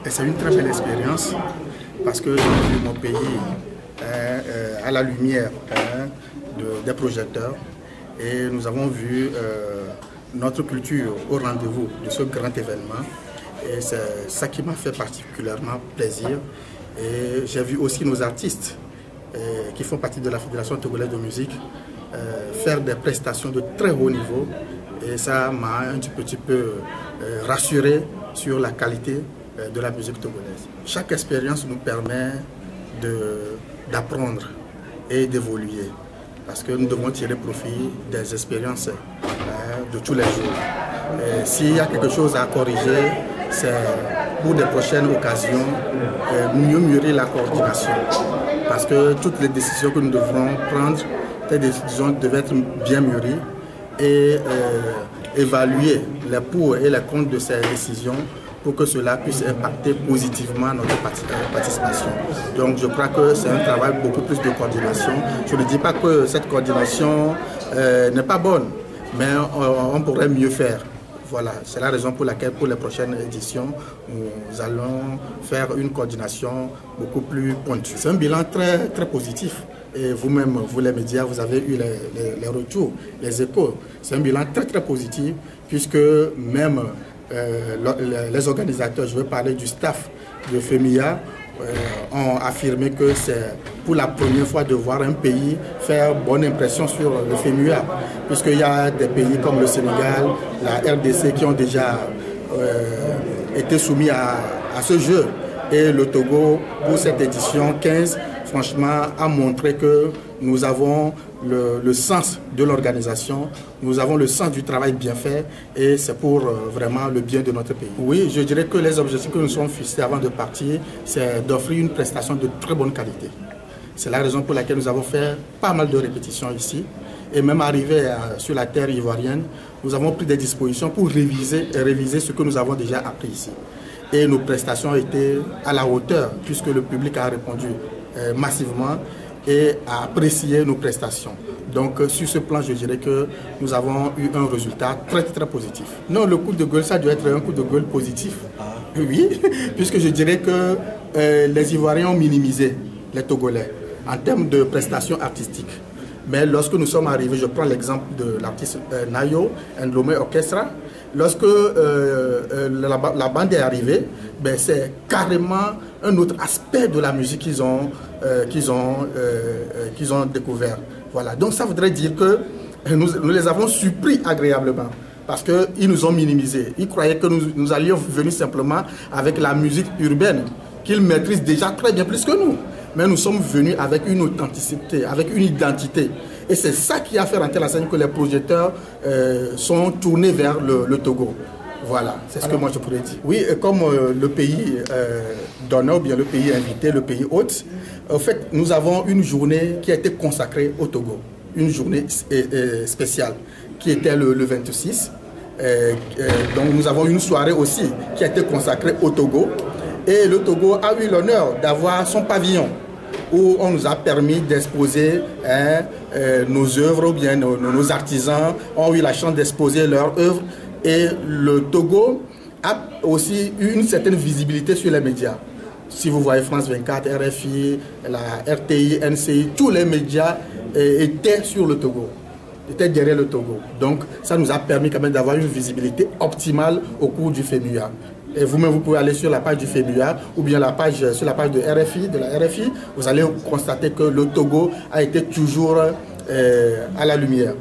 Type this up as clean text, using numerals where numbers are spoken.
Et c'est une très belle expérience parce que j'ai vu mon pays à la lumière des projecteurs et nous avons vu notre culture au rendez-vous de ce grand événement. Et c'est ça qui m'a fait particulièrement plaisir. Et j'ai vu aussi nos artistes qui font partie de la Fédération togolaise de musique faire des prestations de très haut niveau. Et ça m'a un petit peu rassuré sur la qualité de la musique togolaise. Chaque expérience nous permet d'apprendre et d'évoluer. Parce que nous devons tirer profit des expériences de tous les jours. S'il y a quelque chose à corriger, c'est pour des prochaines occasions, mieux mûrir la coordination. Parce que toutes les décisions que nous devrons prendre, ces décisions doivent être bien mûries et évaluer les pour et les contre de ces décisions pour que cela puisse impacter positivement notre participation. Donc je crois que c'est un travail beaucoup plus de coordination. Je ne dis pas que cette coordination n'est pas bonne, mais on pourrait mieux faire. Voilà, c'est la raison pour laquelle pour les prochaines éditions, nous allons faire une coordination beaucoup plus pointue. C'est un bilan très, très positif. Et vous-même, vous les médias, vous avez eu les retours, les échos. C'est un bilan très, très positif puisque même les organisateurs, je veux parler du staff de FEMIA, ont affirmé que c'est pour la première fois de voir un pays faire bonne impression sur le FEMUA, puisqu'il y a des pays comme le Sénégal, la RDC qui ont déjà été soumis à ce jeu. Et le Togo, pour cette édition 15, franchement, a montré que nous avons le sens de l'organisation, nous avons le sens du travail bien fait et c'est pour vraiment le bien de notre pays. Oui, je dirais que les objectifs que nous sommes fixés avant de partir, c'est d'offrir une prestation de très bonne qualité. C'est la raison pour laquelle nous avons fait pas mal de répétitions ici et même arrivé sur la terre ivoirienne, nous avons pris des dispositions pour réviser ce que nous avons déjà appris ici. Et nos prestations étaient à la hauteur puisque le public a répondu massivement et a apprécié nos prestations. Donc sur ce plan, je dirais que nous avons eu un résultat très très positif. Non, le coup de gueule, ça doit être un coup de gueule positif. Oui, puisque je dirais que les Ivoiriens ont minimisé les Togolais en termes de prestations artistiques. Mais lorsque nous sommes arrivés, je prends l'exemple de l'artiste Nayo, Ndlomé Orchestra, lorsque la bande est arrivée, ben, c'est carrément un autre aspect de la musique qu'ils ont découvert. Voilà. Donc ça voudrait dire que nous les avons surpris agréablement parce qu'ils nous ont minimisés. Ils croyaient que nous allions venir simplement avec la musique urbaine qu'ils maîtrisent déjà très bien plus que nous. Mais nous sommes venus avec une authenticité, avec une identité. Et c'est ça qui a fait rentrer la scène que les projecteurs sont tournés vers le Togo. Voilà, c'est ce que moi je pourrais dire. Oui, comme le pays donneur, ou bien le pays invité, le pays hôte, en fait, nous avons une journée qui a été consacrée au Togo. Une journée spéciale qui était le 26. Donc nous avons une soirée aussi qui a été consacrée au Togo. Et le Togo a eu l'honneur d'avoir son pavillon où on nous a permis d'exposer nos œuvres, ou bien nos artisans ont eu la chance d'exposer leurs œuvres. Et le Togo a aussi eu une certaine visibilité sur les médias. Si vous voyez France 24, RFI, la RTI, NCI, tous les médias étaient sur le Togo, étaient derrière le Togo. Donc ça nous a permis quand même d'avoir une visibilité optimale au cours du FEMUA. Et vous-même, vous pouvez aller sur la page du FEMUA ou bien sur la page de la RFI, vous allez constater que le Togo a été toujours à la lumière.